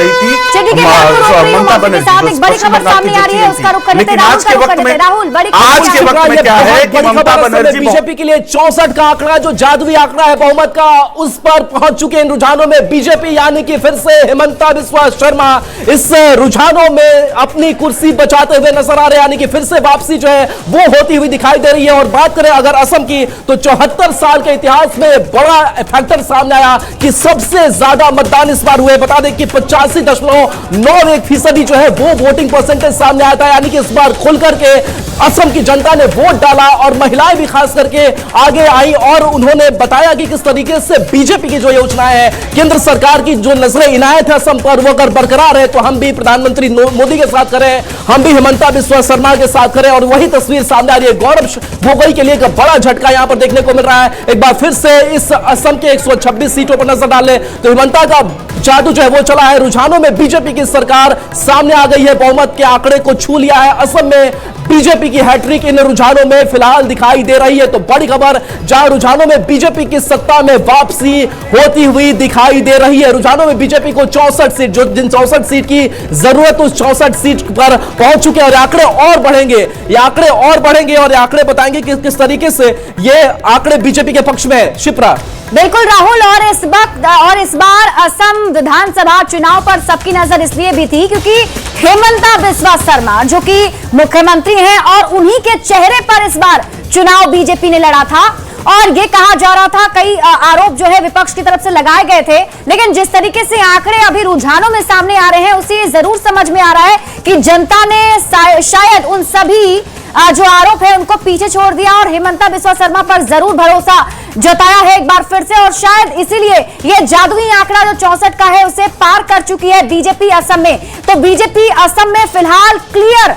रही थी ममता बनर्जी। बड़ी खबर सामने आ रही है, उसका रुख करते आज के वक्त में क्या है कि ममता बनर्जी बीजेपी के लिए 64 का आंकड़ा, जो जादुई आंकड़ा है बहुमत का, उस पर पहुंच चुके इन रुझानों में बीजेपी, यानी कि फिर से हिमंता बिस्वा शर्मा इस रुझानों में अपनी कुर्सी बचाते हुए नजर आ रहे हैं, यानी कि फिर से वापसी जो है वो होती हुई दिखाई दे रही है। और बात करें अगर असम की, तो 74 साल के इतिहास में बड़ा फैक्टर सामने आया कि सबसे ज्यादा मतदान इस बार हुए। बता दें कि 85.91% जो है वो वोटिंग परसेंटेज सामने आया था, यानी कि इस बार खुल करके असम की जनता ने वोट डाला और महिलाएं भी खास करके आगे आई और उन्होंने बताया कि किस तरीके से बीजेपी की जो योजनाएं हैं, केंद्र सरकार की जो नजरें इनायत है असम पर, वो अगर बरकरार है तो हम भी प्रधानमंत्री मोदी के साथ करें, हम भी हिमंता बिस्वा शर्मा के साथ करें। और वही तस्वीर सामने आ रही है। गौरव गोगोई के लिए एक बड़ा झटका यहां पर देखने को मिल रहा है। एक बार फिर से इस असम के 126 सीटों पर नजर डालें तो हिमंता का जादू जो है वो चला है। रुझानों में बीजेपी की सरकार सामने आ गई है, बहुमत के आंकड़े को छू लिया है। असम में बीजेपी की हैट्रिक इन रुझानों में फिलहाल दिखाई दे रही है। तो बड़ी खबर, जहां रुझानों में बीजेपी की सत्ता में वापसी होती हुई दिखाई दे रही है। रुझानों में बीजेपी को 64 सीट, जो जिन 64 सीट की जरूरत उस 64 सीट पर पहुंच चुके हैं और आंकड़े और बढ़ेंगे, ये आंकड़े और बढ़ेंगे और आंकड़े बताएंगे कि किस तरीके से ये आंकड़े बीजेपी के पक्ष में है। शिप्रा। बिल्कुल राहुल, और इस बार असम विधानसभा चुनाव पर सबकी नजर इसलिए भी थी क्योंकि हिमंता बिस्वा शर्मा जो कि मुख्यमंत्री हैं और उन्हीं के चेहरे पर इस बार चुनाव बीजेपी ने लड़ा था। और ये कहा जा रहा था, कई आरोप जो है विपक्ष की तरफ से लगाए गए थे, लेकिन जिस तरीके से आंकड़े अभी रुझानों में सामने आ रहे हैं उससे ये जरूर समझ में आ रहा है कि जनता ने शायद उन सभी जो आरोप है उनको पीछे छोड़ दिया और हिमंता बिस्वा शर्मा पर जरूर भरोसा जताया है एक बार फिर से। और शायद इसीलिए ये जादुई आंकड़ा जो 64 का है उसे पार कर चुकी है बीजेपी असम में। तो बीजेपी असम में फिलहाल क्लियर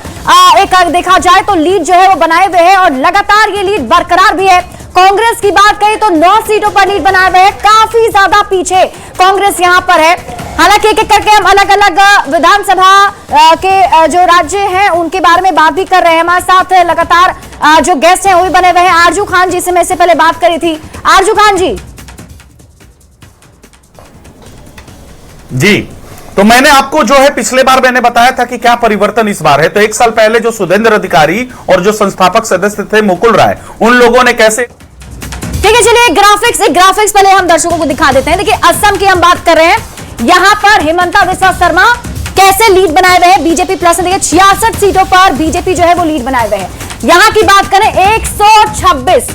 एक देखा जाए तो लीड जो है वो बनाए हुए है और लगातार ये लीड बरकरार भी है। कांग्रेस की बात करें तो 9 सीटों पर लीड बनाए हुए है, काफी ज्यादा पीछे कांग्रेस यहां पर है। हालांकि एक एक करके हम अलग अलग विधानसभा के जो राज्य हैं उनके बारे में बात भी कर रहे हैं। हमारे साथ लगातार जो गेस्ट हैं वो भी बने हुए हैं। आरजू खान जी से मैं इससे पहले बात करी थी। आरजू खान जी। जी, तो मैंने आपको जो है पिछले बार मैंने बताया था कि क्या परिवर्तन इस बार है। तो एक साल पहले जो सुधेंद्र अधिकारी और जो संस्थापक सदस्य थे मुकुल राय, उन लोगों ने कैसे, ठीक है चलिए ग्राफिक्स पहले हम दर्शकों को दिखा देते हैं। देखिए असम की हम बात कर रहे हैं, यहां पर हिमंता बिस्वा शर्मा कैसे लीड बनाए हुए हैं बीजेपी प्लस। देखिए 66 सीटों पर बीजेपी जो है वो लीड बनाए हुए हैं। यहां की बात करें 126,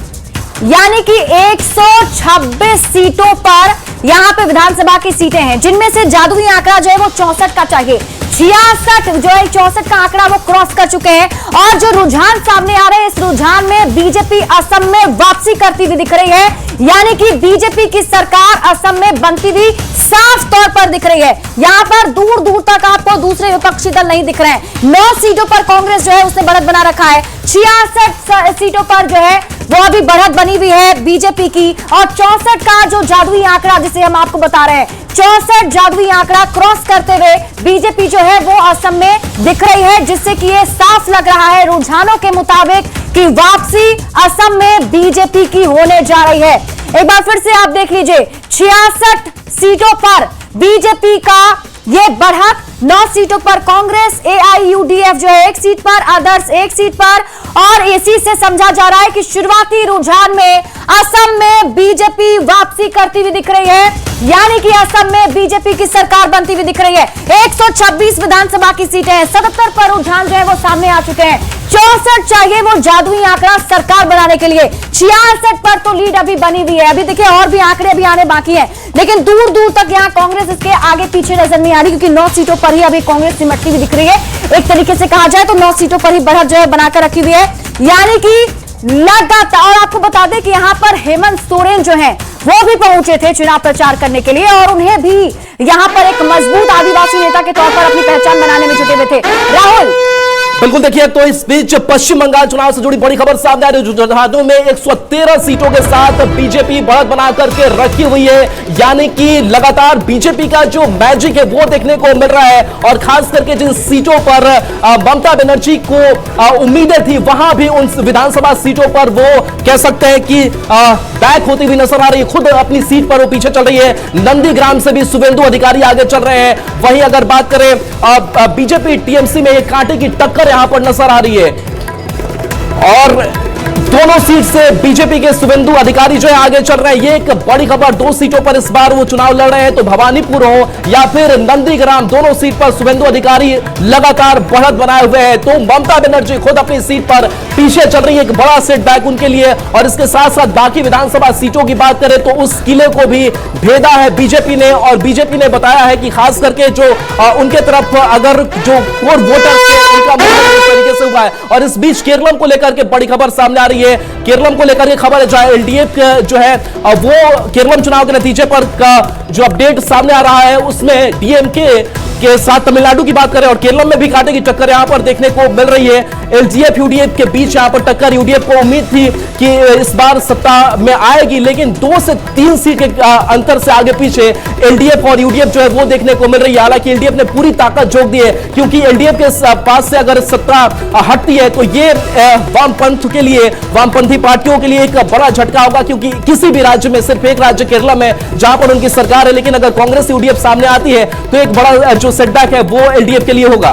यानी कि 126 सीटों पर यहां पे विधानसभा की सीटें हैं, जिनमें से जादुई आंकड़ा जो है वो 64 का चाहिए। 66 जो है 64 का आंकड़ा वो क्रॉस कर चुके हैं और जो रुझान सामने आ रहे हैं इस रुझान में बीजेपी असम में वापसी करती हुई दिख रही है, यानी कि बीजेपी की सरकार असम में बनती हुई साफ तौर पर दिख रही है। यहां पर दूर दूर तक आपको दूसरे विपक्षी दल नहीं दिख रहे हैं। 9 सीटों पर कांग्रेस जो है उसने बढ़त बना रखा है। 66 सीटों पर जो है वो अभी बढ़त बनी हुई है बीजेपी की और 64 का जो जादुई आंकड़ा जिसे हम आपको बता रहे हैं, 64 जादुई आंकड़ा क्रॉस करते हुए बीजेपी जो है वो असम में दिख रही है, जिससे कि ये साफ लग रहा है रुझानों के मुताबिक कि वापसी असम में बीजेपी की होने जा रही है। एक बार फिर से आप देख लीजिए 66 सीटों पर बीजेपी का ये बढ़त, 9 सीटों पर कांग्रेस, AIUDF जो है 1 सीट पर, अदर्स 1 सीट पर। और इसी से समझा जा रहा है कि शुरुआती रुझान में असम में बीजेपी वापसी करती हुई दिख रही है, यानी कि असम में बीजेपी की सरकार बनती हुई दिख रही है। 126 विधानसभा की सीटें हैं, 77 पर रुझान जो है वो सामने आ चुके हैं। 64 चाहिए वो जादुई आंकड़ा सरकार बनाने के लिए। 66 पर तो लीड अभी बनी हुई है। अभी देखिए और भी आंकड़े अभी आने बाकी हैं, लेकिन दूर दूर तक यहाँ कांग्रेस इसके आगे पीछे नजर नहीं आ रही, क्योंकि 9 सीटों पर ही अभी कांग्रेस सिमटती हुई दिख रही है। एक तरीके से कहा जाए तो 9 सीटों पर ही बढ़त जो है बनाकर रखी हुई है, यानी कि लगातार। और आपको बता दें कि यहाँ पर हेमंत सोरेन जो है वो भी पहुंचे थे चुनाव प्रचार करने के लिए और उन्हें भी यहाँ पर एक मजबूत आदिवासी नेता के तौर पर अपनी पहचान बनाने में जुटे हुए थे। राहुल, बिल्कुल देखिए, तो इस बीच पश्चिम बंगाल चुनाव से जुड़ी बड़ी खबर सामने आ रही है। झारखंड में 113 सीटों के साथ बीजेपी बढ़त बना करके रखी हुई है, यानी कि लगातार बीजेपी का जो मैजिक है वो देखने को मिल रहा है। और खास करके जिन सीटों पर ममता बनर्जी को उम्मीदें थी, वहां भी उन विधानसभा सीटों पर वो कह सकते हैं कि बैक होती हुई नजर आ रही है। खुद अपनी सीट पर वो पीछे चल रही है। नंदीग्राम से भी शुभेंदु अधिकारी आगे चल रहे हैं। वहीं अगर बात करें बीजेपी टीएमसी में एक कांटे की टक्कर यहां पर नजर आ रही है और दोनों सीट से बीजेपी के शुभेंदु अधिकारी जो है आगे चल रहे हैं। ये एक बड़ी खबर, 2 सीटों पर इस बार वो चुनाव लड़ रहे हैं, तो भवानीपुर हो या फिर नंदीग्राम, दोनों सीट पर शुभेंदु अधिकारी लगातार बढ़त बनाए हुए हैं। तो ममता बनर्जी खुद अपनी सीट पर पीछे चल रही है, एक बड़ा सेटबैक उनके लिए। और इसके साथ साथ बाकी विधानसभा सीटों की बात करें तो उस किले को भी भेदा है बीजेपी ने। और बीजेपी ने बताया है कि खास करके जो उनके तरफ अगर जो कोर वोटर उनका इस तरीके से हुआ है। और इस बीच केरलम को लेकर के बड़ी खबर सामने आ रही है। केरलम को लेकर के खबर है, जहां एलडीएफ जो है वो केरलम चुनाव के नतीजे पर का जो अपडेट सामने आ रहा है उसमें डीएमके के साथ तमिलनाडु की बात करें और केरल में भी कांटे की टक्कर यहां पर देखने को मिल रही है। एलडीएफ यूडीएफ के बीच यहां पर टक्कर। यूडीएफ को उम्मीद थी कि इस बार सत्ता में आएगी, लेकिन 2 से 3 सीट के अंतर से आगे पीछे एलडीएफ और यूडीएफ जो है वो देखने को मिल रही है। हालांकि एलडीएफ ने पूरी ताकत झोंक दी है, क्योंकि एलडीएफ के पास से अगर सत्ता हटती है तो ये वामपंथ के लिए, वामपंथी पार्टियों के लिए एक बड़ा झटका होगा। क्योंकि किसी भी राज्य में, सिर्फ एक राज्य केरल में जहां पर उनकी सरकार है, लेकिन अगर कांग्रेस यूडीएफ सामने आती है तो एक बड़ा जो सेटबैक है वो एलडीएफ के लिए होगा।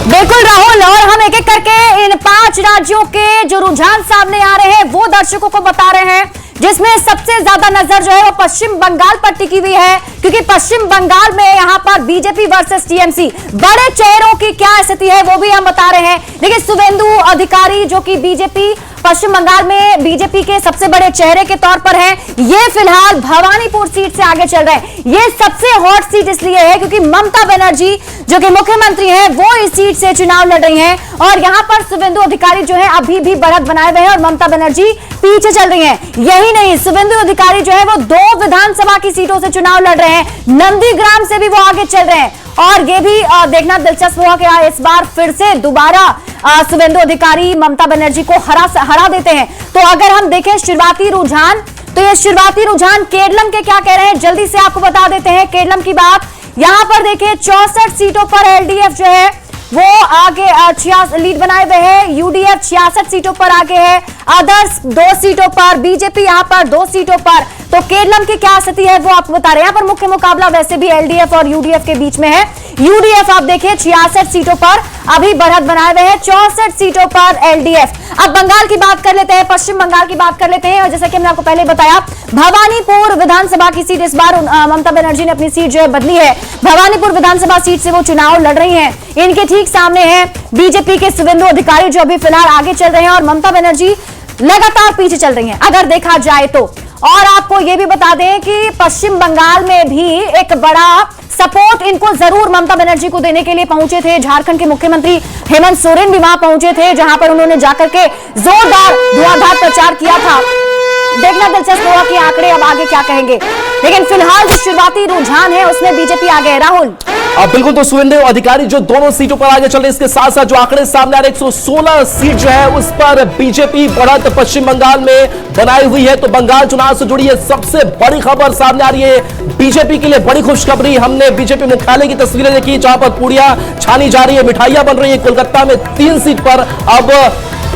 बिल्कुल राहुल, और हम एक एक करके इन 5 राज्यों के जो रुझान सामने आ रहे हैं वो दर्शकों को बता रहे हैं, जिसमें सबसे ज्यादा नजर जो है वो पश्चिम बंगाल पर टिकी हुई है। क्योंकि पश्चिम बंगाल में यहां पर बीजेपी वर्सेस टीएमसी, बड़े चेहरों की क्या स्थिति है वो भी हम बता रहे हैं। देखिए, शुभेंदु अधिकारी जो कि बीजेपी पश्चिम बंगाल में बीजेपी के सबसे बड़े चेहरे के तौर पर हैं, ये फिलहाल भवानीपुर सीट से आगे चल रहे हैं। ये सबसे हॉट सीट इसलिए है क्योंकि ममता बनर्जी जो कि मुख्यमंत्री हैं वो इस सीट से चुनाव लड़ रही हैं। और यहां पर शुभेंदु अधिकारी जो है अभी भी बढ़त बनाए हुए हैं और ममता बनर्जी पीछे चल रही हैं। यही नहीं, शुभेंदु अधिकारी जो है वो 2 विधानसभा की सीटों से चुनाव लड़ रहे हैं। नंदीग्राम से भी वो आगे चल रहे हैं। और ये भी देखना दिलचस्प हुआ कि इस बार फिर से दोबारा शुभेंदु अधिकारी ममता बनर्जी को हरा देते हैं। तो अगर हम देखें शुरुआती रुझान, तो ये शुरुआती रुझान केरलम के क्या कह रहे हैं जल्दी से आपको बता देते हैं। केरलम की बात यहां पर देखिए, 64 सीटों पर एलडीएफ जो है वो आगे लीड बनाए हुए है। यूडीएफ 66 सीटों पर आगे है। अदर्स 2 सीटों पर, बीजेपी यहां पर 2 सीटों पर। तो केरलम की क्या स्थिति है वो आपको बता रहे हैं। यहां पर मुख्य मुकाबला वैसे भी एलडीएफ और यूडीएफ के बीच में है। यूडीएफ आप देखिए 66 सीटों पर अभी बढ़त बनाए हुए हैं, 64 सीटों पर एलडीएफ। अब बंगाल की बात कर लेते हैं, पश्चिम बंगाल की बात कर लेते हैं। और जैसा कि हमने आपको पहले बताया, भवानीपुर विधानसभा की सीट इस बार ममता बनर्जी ने अपनी सीट जो है बदली है। भवानीपुर विधानसभा सीट से वो चुनाव लड़ रही हैं। इनके ठीक सामने है बीजेपी के शुभेंदु अधिकारी जो अभी फिलहाल आगे चल रहे हैं और ममता बनर्जी लगातार पीछे चल रही हैं अगर देखा जाए तो। और आपको यह भी बता दें कि पश्चिम बंगाल में भी एक बड़ा सपोर्ट इनको जरूर ममता बनर्जी को देने के लिए पहुंचे थे। झारखंड के मुख्यमंत्री हेमंत सोरेन भी वहां पहुंचे थे, जहां पर उन्होंने जाकर के जोरदार धुआंधार प्रचार किया था। देखना दिलचस्प होगा कि आंकड़े अब आगे क्या कहेंगे, लेकिन फिलहाल जो शुरुआती रुझान है उसमें बीजेपी आगे है। राहुल, बिल्कुल, तो शुभेंदु अधिकारी जो दोनों सीटों पर आगे चल रहे हैं, इसके साथ साथ जो आंकड़े सामने आ रहे 116 सीट जो है उस पर बीजेपी बढ़त पश्चिम बंगाल में बनाई हुई है। तो बंगाल चुनाव से जुड़ी है सबसे बड़ी खबर सामने आ रही है। बीजेपी के लिए बड़ी खुशखबरी, हमने बीजेपी मुख्यालय की तस्वीरें देखी जहां पर पूड़ियां छानी जा रही है, मिठाइयां बन रही है। कोलकाता में 3 सीट पर अब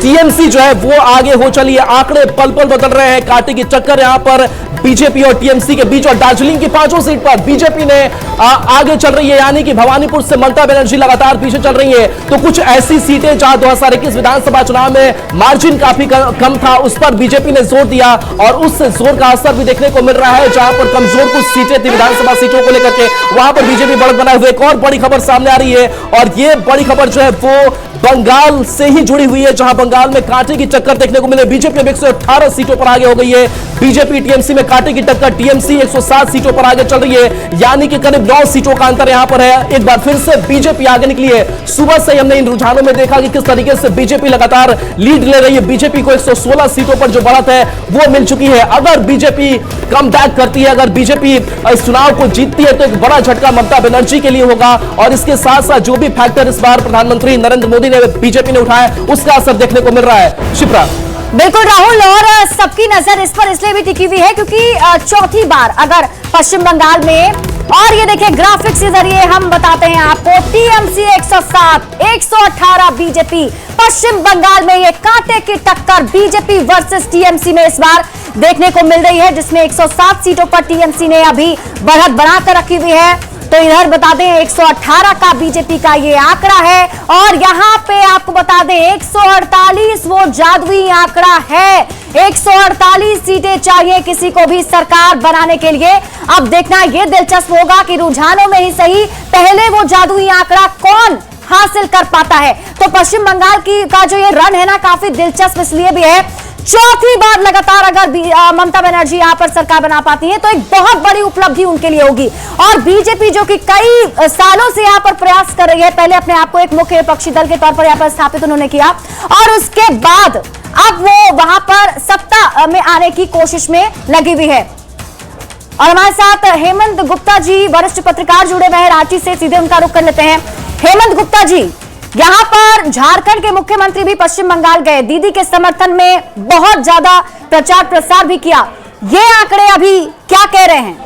टीएमसी जो है वो आगे हो चली है। आंकड़े पल पल बदल रहे हैं, कांटे की टक्कर यहां पर बीजेपी और टीएमसी के बीच। और दार्जिलिंग की 5 सीट पर बीजेपी ने आगे चल रही है, यानी कि भवानीपुर से ममता बनर्जी लगातार पीछे चल रही है। तो कुछ ऐसी सीटें जहां 2021 विधानसभा चुनाव में मार्जिन काफी कम था, उस पर बीजेपी ने जोर दिया और उस जोर का असर भी देखने को मिल रहा है। जहां पर कमजोर कुछ सीटें थी विधानसभा सीटों को लेकर के, वहां पर बीजेपी बढ़त बनाए हुए। एक और बड़ी खबर सामने आ रही है और ये बड़ी खबर जो है वो बंगाल से ही जुड़ी हुई है, जहां बंगाल में कांटे की टक्कर देखने को मिले। बीजेपी अब 118 सीटों पर आगे हो गई है। बीजेपी टीएमसी में कांटे की टक्कर, टीएमसी 107 सीटों पर आगे चल रही है, यानी कि करीब 9 सीटों का अंतर यहां पर है। एक बार फिर से बीजेपी आगे निकली है। सुबह से हमने इन रुझानों में देखा कि किस तरीके से बीजेपी लगातार लीड ले रही है। बीजेपी को 116 सीटों पर जो बढ़त है वो मिल चुकी है। अगर बीजेपी कम बैक करती है, अगर बीजेपी इस चुनाव को जीतती है तो एक बड़ा झटका ममता बनर्जी के लिए होगा। और इसके साथ साथ जो भी फैक्टर इस बार प्रधानमंत्री नरेंद्र मोदी ने बीजेपी ने उठाया उसका असर देखने को मिल रहा है। शिप्रा। बिल्कुल राहुल, और सबकी नजर इस पर इसलिए भी टिकी हुई है क्योंकि चौथी बार अगर पश्चिम बंगाल में, और ये देखिए ग्राफिक्स के जरिए हम बताते हैं आपको, टीएमसी 107, 118 बीजेपी। पश्चिम बंगाल में ये कांटे की टक्कर बीजेपी वर्सेस टीएमसी में इस बार देखने को मिल रही है, जिसमें 107 सीटों पर टीएमसी ने अभी बढ़त बनाकर रखी हुई है। तो इधर बता दें 118 का बीजेपी का ये आंकड़ा है, और यहां पे आपको बता दें 148 वो जादुई आंकड़ा है। 148 सीटें चाहिए किसी को भी सरकार बनाने के लिए। अब देखना ये दिलचस्प होगा कि रुझानों में ही सही पहले वो जादुई आंकड़ा कौन हासिल कर पाता है। तो पश्चिम बंगाल का जो ये रन है ना, काफी दिलचस्प इसलिए भी है, चौथी बार लगातार अगर ममता बनर्जी यहां पर सरकार बना पाती है तो एक बहुत बड़ी उपलब्धि उनके लिए होगी। और बीजेपी जो कि कई सालों से यहां पर प्रयास कर रही है, पहले अपने आप को एक मुख्य विपक्षी दल के तौर पर यहां पर स्थापित उन्होंने किया, और उसके बाद अब वो वहां पर सत्ता में आने की कोशिश में लगी हुई है। और हमारे साथ हेमंत गुप्ता जी, वरिष्ठ पत्रकार, जुड़े हुए हैं रांची से, सीधे उनका रुख कर लेते हैं। हेमंत गुप्ता जी, यहां पर झारखंड के मुख्यमंत्री भी पश्चिम बंगाल गए, दीदी के समर्थन में बहुत ज्यादा प्रचार प्रसार भी किया। ये आंकड़े अभी क्या कह रहे हैं?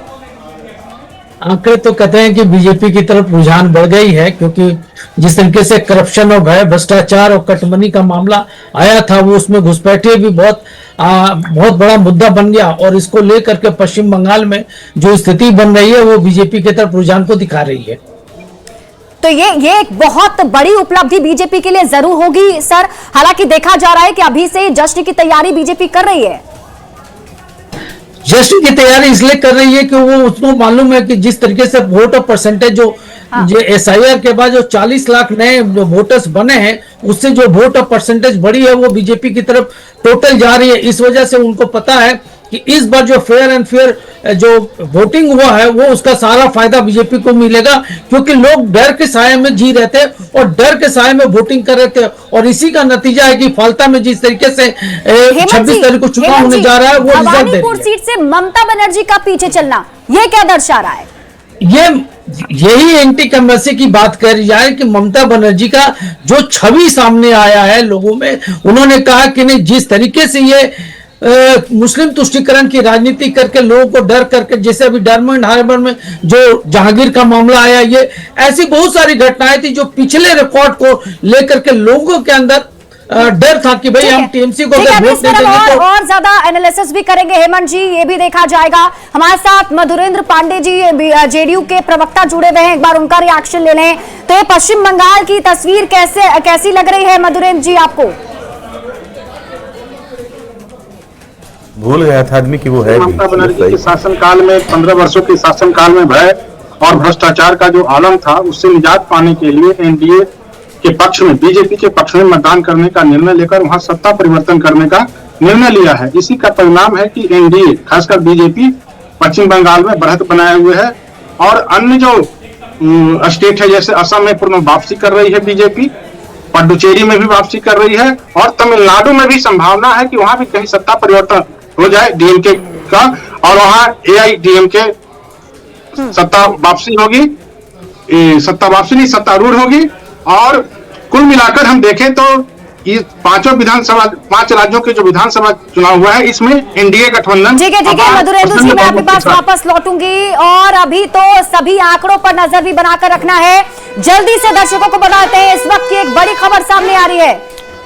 आंकड़े तो कहते हैं कि बीजेपी की तरफ रुझान बढ़ गई है, क्योंकि जिस तरीके से करप्शन और भय भ्रष्टाचार और कटमनी का मामला आया था, वो उसमें घुसपैठिए भी बहुत बड़ा मुद्दा बन गया। और इसको लेकर के पश्चिम बंगाल में जो स्थिति बन रही है वो बीजेपी की तरफ रुझान को दिखा रही है। तो ये एक बहुत बड़ी उपलब्धि बीजेपी के लिए जरूर होगी सर। हालांकि देखा जा रहा है कि अभी से जश्न की तैयारी बीजेपी कर रही है। जश्न की तैयारी इसलिए कर रही है कि वो उसको मालूम है कि जिस तरीके से वोट और परसेंटेज जो एसआईआर के बाद जो 40 लाख नए जो वोटर्स बने हैं, उससे जो वोट और परसेंटेज बढ़ी है वो बीजेपी की तरफ टोटल जा रही है। इस वजह से उनको पता है कि इस बार जो फेयर एंड फेयर जो वोटिंग हुआ है वो उसका सारा फायदा बीजेपी को मिलेगा, क्योंकि लोग डर के साये में जी रहे थे और डर के साये में वोटिंग कर रहे थे। और इसी का नतीजा है कि फालता में जिस तरीके से 26 तारीख को चुनाव होने जा रहा है वो रिजल्ट भवानीपुर सीट से ममता बनर्जी का पीछे चलना, ये क्या दर्शा रहा है? यही एंटी कमेंसी की बात करी जाए कि ममता बनर्जी का जो छवि सामने आया है लोगों में, उन्होंने कहा कि नहीं, जिस तरीके से ये मुस्लिम तुष्टीकरण की राजनीति करके लोगों को डर करके, जैसे अभी डायमंड हार्बर में जो जहांगीर का मामला आया, ये ऐसी बहुत सारी घटनाएं थी जो पिछले रिकॉर्ड को लेकर के लोगों के अंदर डर था कि भाई हम टीएमसी को अगर वोट नहीं देंगे तो और ज्यादा एनालिसिस भी करेंगे हेमंत जी, ये भी देखा जाएगा। हमारे साथ मधुरेंद्र पांडे जी, जेडीयू के प्रवक्ता, जुड़े हुए हैं, एक बार उनका रिएक्शन ले लें। तो ये पश्चिम बंगाल की तस्वीर कैसी लग रही है मधुरेंद्र जी आपको? भूल गया था आदमी कि वो है। ममता बनर्जी के शासनकाल में 15 वर्षों के शासनकाल में भय और भ्रष्टाचार का जो आलम था, उससे निजात पाने के लिए एनडीए के पक्ष में, बीजेपी के पक्ष में मतदान करने का निर्णय लेकर वहां सत्ता परिवर्तन करने का निर्णय लिया है। इसी का परिणाम है कि एनडीए, खासकर बीजेपी, पश्चिम बंगाल में बढ़त बनाए हुए है। और अन्य जो स्टेट है, जैसे असम में पूर्ण वापसी कर रही है बीजेपी, पुडुचेरी में भी वापसी कर रही है, और तमिलनाडु में भी संभावना है कि वहां भी कहीं सत्ता परिवर्तन हो जाए डीएमके का, और वहां एआईडीएमके सत्ता वापसी होगी, सत्ता वापसी नहीं, सत्तारूढ़ होगी। और कुल मिलाकर हम देखें तो ये 5 राज्यों के जो विधानसभा चुनाव हुआ है, इसमें एनडीए गठबंधन। ठीक है मधुरेंद्र जी, मैं आपके पास वापस लौटूंगी। और अभी तो सभी आंकड़ों पर नजर भी बनाकर रखना है। जल्दी से दर्शकों को बताते हैं, इस वक्त की एक बड़ी खबर सामने आ रही है।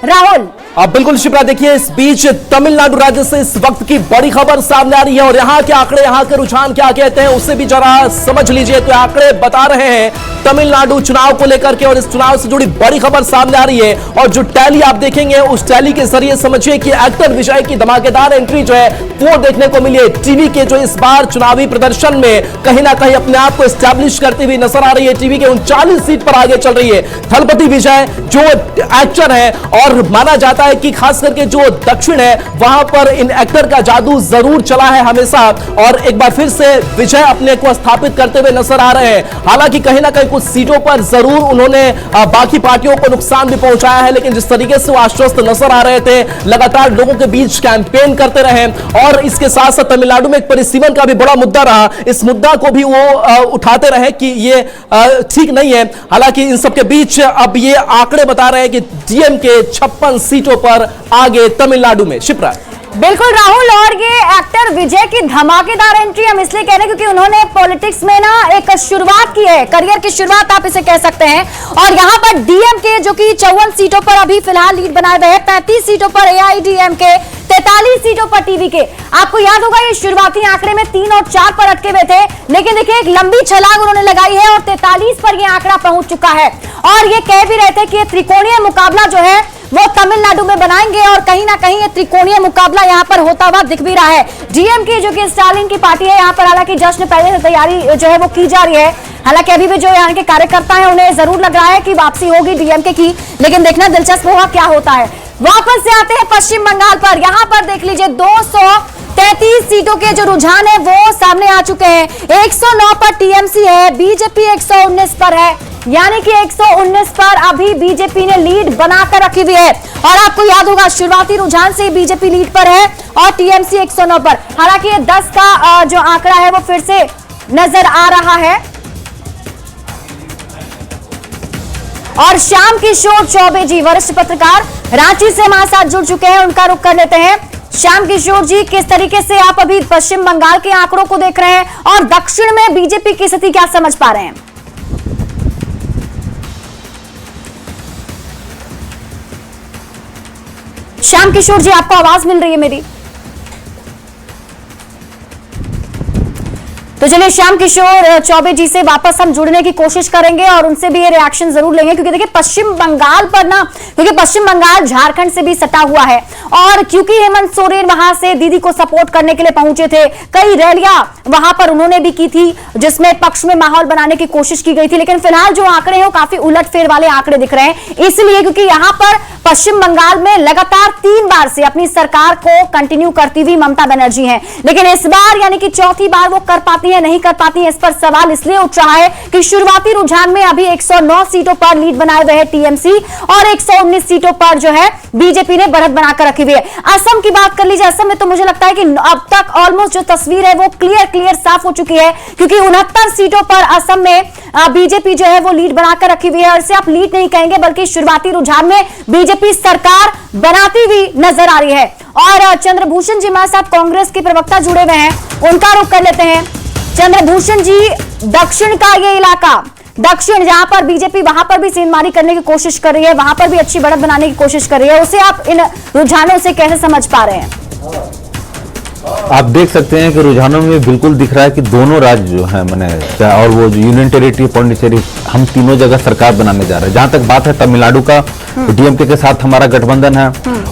राहुल। अब बिल्कुल शिप्रा, देखिए इस बीच तमिलनाडु राज्य से इस वक्त की बड़ी खबर सामने आ रही है, और यहाँ के आंकड़े, यहाँ के रुझान क्या कहते हैं उसे भी जरा समझ लीजिए। तो आंकड़े बता रहे हैं तमिलनाडु चुनाव को लेकर के और इस चुनाव से जुड़ी बड़ी खबर सामने आ रही है। और जो टैली आप देखेंगे उस टैली के जरिए समझिए कि एक्टर विजय की धमाकेदार एंट्री जो है वो देखने को मिली है। टीवी के जो इस बार चुनावी प्रदर्शन में कहीं ना कहीं अपने आप को एस्टैब्लिश करती हुई नजर आ रही है। टीवी के 39 सीट पर आगे चल रही है। थलपति विजय जो एक्टर है और माना जाता है कि खास करके जो दक्षिण है वहां पर इन एक्टर का जादू जरूर चला है हमेशा, और एक बार फिर से विजय अपने को स्थापित करते हुए नजर आ रहे हैं। हालांकि कहीं ना कहीं कुछ सीटों पर जरूर उन्होंने बाकी पार्टियों को नुकसान भी पहुंचाया है, लेकिन जिस तरीके से वो आश्वस्त नजर आ रहे थे, लगातार लोगों के बीच कैंपेन करते रहे। और इसके साथ साथ तमिलनाडु में एक परिसीमन का भी बड़ा मुद्दा रहा, इस मुद्दा को भी वो उठाते रहे कि ये ठीक नहीं है। हालांकि इन सबके बीच अब ये आंकड़े बता रहे हैं कि डीएमके 56 सीटों पर आगे तमिलनाडु में। शिप्रा। बिल्कुल राहुल, और ये एक्टर विजय की धमाकेदार एंट्री हम इसलिए कह रहे हैं क्योंकि उन्होंने पॉलिटिक्स में ना एक शुरुआत की है, करियर की शुरुआत आप इसे कह सकते हैं। और यहाँ पर डीएमके जो कि 54 सीटों पर अभी फिलहाल लीड बनाए हुए हैं, 35 सीटों पर एआईडीएमके, 43 सीटों पर टीवी के। आपको याद होगा ये शुरुआती आंकड़े में 3 और 4 पर अटके हुए थे, लेकिन देखिए एक लंबी छलांग उन्होंने लगाई है और 43 पर ये आंकड़ा पहुंच चुका है। और ये कह भी रहे थे कि ये त्रिकोणीय मुकाबला जो है वो तमिलनाडु में बनाएंगे, और कहीं ना कहीं ये त्रिकोणीय मुकाबला यहाँ पर होता हुआ दिख भी रहा है। डीएमके जो कि स्टालिन की पार्टी है, यहाँ पर हालांकि जश्न पहले से तैयारी जो है वो की जा रही है। हालांकि अभी भी जो यहाँ के कार्यकर्ता हैं उन्हें जरूर लग रहा है कि वापसी होगी डीएमके की, लेकिन देखना दिलचस्प होगा क्या होता है। वापस से आते हैं पश्चिम बंगाल पर। यहाँ पर देख लीजिए 233 सीटों के जो रुझान है वो सामने आ चुके हैं। 109 पर टीएमसी है, बीजेपी 119 पर है, यानी कि 119 पर अभी बीजेपी ने लीड बनाकर रखी हुई है। और आपको याद होगा शुरुआती रुझान से बीजेपी लीड पर है और टीएमसी 109 पर। हालांकि ये 10 का जो आंकड़ा है वो फिर से नजर आ रहा है। और श्याम किशोर चौबे जी, वरिष्ठ पत्रकार, रांची से हमारे साथ जुड़ चुके हैं, उनका रुख कर लेते हैं। श्याम किशोर जी, किस तरीके से आप अभी पश्चिम बंगाल के आंकड़ों को देख रहे हैं और दक्षिण में बीजेपी की स्थिति क्या समझ पा रहे हैं? श्याम किशोर जी, आपको आवाज मिल रही है मेरी? तो चलिए श्याम किशोर चौबे जी से वापस हम जुड़ने की कोशिश करेंगे और उनसे भी ये रिएक्शन जरूर लेंगे, क्योंकि देखिए पश्चिम बंगाल पर ना, क्योंकि पश्चिम बंगाल झारखंड से भी सटा हुआ है, और क्योंकि हेमंत सोरेन वहां से दीदी को सपोर्ट करने के लिए पहुंचे थे, कई रैलियां वहां पर उन्होंने भी की थी जिसमें पक्ष में माहौल बनाने की कोशिश की गई थी। लेकिन फिलहाल जो आंकड़े हैं वो काफी उलटफेर वाले आंकड़े दिख रहे हैं, इसलिए क्योंकि यहां पर पश्चिम बंगाल में लगातार 3 बार से अपनी सरकार को कंटिन्यू करती हुई ममता बनर्जी हैं, लेकिन इस बार यानी कि चौथी बार वो कर पाती है नहीं कर पाती है, इस पर सवाल इसलिए उठ रहा है कि शुरुआती रुझान में अभी 109 सीटों पर लीड बनाए हुए है टीएमसी और 119 सीटों पर जो है बीजेपी ने बढ़त बनाकर रखी हुई है। असम की बात कर लीजिए, असम में तो मुझे लगता है कि अब तक ऑलमोस्ट जो तस्वीर है वो क्लियर साफ हो चुकी है, क्योंकि 69 सीटों पर असम में बीजेपी जो है वो लीड बनाकर रखी हुई है। और इसे आप लीड नहीं कहेंगे बल्कि शुरुआती रुझान में बीजेपी सरकार बनाती हुई नजर आ रही है। और चंद्रभूषण जी हमारे साथ कांग्रेस के प्रवक्ता जुड़े हुए हैं, उनका रुख कर लेते हैं। चंद्रभूषण जी, दक्षिण का ये इलाका, दक्षिण जहां पर बीजेपी वहां पर भी सेंधमारी करने की कोशिश कर रही है, वहां पर भी अच्छी बढ़त बनाने की कोशिश कर रही है, उसे आप इन रुझानों से कैसे समझ पा रहे हैं? आप देख सकते हैं कि रुझानों में बिल्कुल दिख रहा है कि दोनों राज्य जो है मैंने और वो जो यूनियन टेरिटरी पौंडीचेरी, हम तीनों जगह सरकार बनाने जा रहे हैं। जहां तक बात है तमिलनाडु का, डीएमके के साथ हमारा गठबंधन है।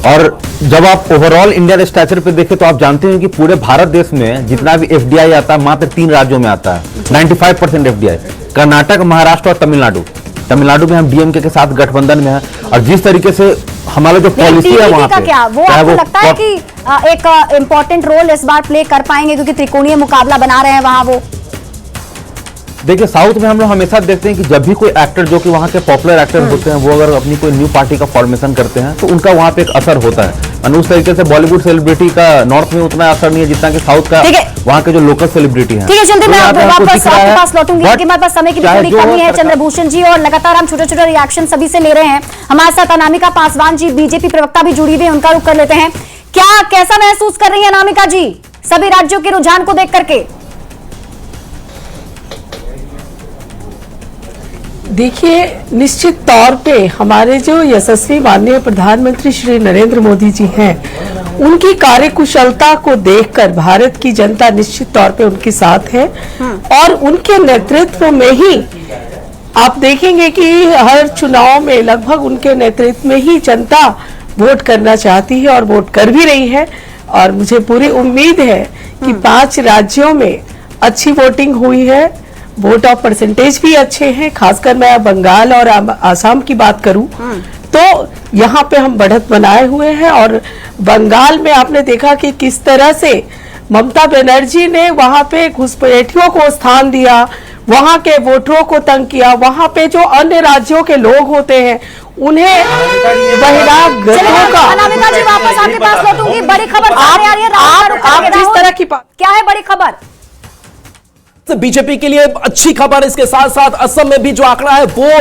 और जब आप ओवरऑल इंडियन स्ट्रक्चर पे देखें तो आप जानते हैं कि पूरे भारत देश में जितना भी एफडीआई आता है मात्र 3 राज्यों में आता है, 95% एफडीआई, कर्नाटक, महाराष्ट्र और तमिलनाडु। तमिलनाडु में हम डीएमके के साथ गठबंधन में है, और जिस तरीके से हमारा जो पॉलिसी है वहां पे, क्या वो आपको लगता है कि एक इंपॉर्टेंट रोल इस बार प्ले कर पाएंगे, क्योंकि त्रिकोणीय मुकाबला बना रहे हैं वहां वो? देखिए साउथ में हम लोग हमेशा देखते हैं कि जब भी कोई एक्टर जो कि वहाँ के पॉपुलर एक्टर होते हैं वो अगर अपनी कोई न्यू पार्टी का फॉर्मेशन करते हैं तो उनका वहाँ पे एक असर होता है। और उस तरीके से बॉलीवुड सेलिब्रिटी का नॉर्थ में उतना असर नहीं है जितना कि साउथ का वहाँ के जो लोकल सेलिब्रिटी हैं। ठीक है, चलते मैं वापस आपके पास लौटूंगी, लेकिन हमारे पास समय की थोड़ी कमी है चंद्रभूषण जी, और लगातार हम छोटे रिएक्शन सभी से ले रहे हैं। हमारे साथ अनामिका पासवान जी, बीजेपी प्रवक्ता भी जुड़ी हुई है, उनका रुख कर लेते हैं। कैसा महसूस कर रही है अनामिका जी सभी राज्यों के रुझान को देख करके? देखिए, निश्चित तौर पे हमारे जो यशस्वी माननीय प्रधानमंत्री श्री नरेंद्र मोदी जी हैं, उनकी कार्यकुशलता को देखकर भारत की जनता निश्चित तौर पे उनके साथ है, और उनके नेतृत्व में ही आप देखेंगे कि हर चुनाव में लगभग उनके नेतृत्व में ही जनता वोट करना चाहती है और वोट कर भी रही है। और मुझे पूरी उम्मीद है कि 5 राज्यों में अच्छी वोटिंग हुई है, वोट ऑफ परसेंटेज भी अच्छे हैं। खासकर मैं बंगाल और आसाम की बात करूं तो यहाँ पे हम बढ़त बनाए हुए हैं। और बंगाल में आपने देखा कि किस तरह से ममता बनर्जी ने वहां पे घुसपैठियों को स्थान दिया, वहां के वोटरों को तंग किया। वहां पे जो अन्य राज्यों के लोग होते हैं उन्हें बहिरागतों का। अनामिका जी वापस आपके पास लौटूंगी। बड़ी खबर सामने आ रही है। आप जिस तरह की क्या है बड़ी खबर? बीजेपी के लिए अच्छी खबर, इसके साथ साथ असम में भी जो आंकड़ा है वो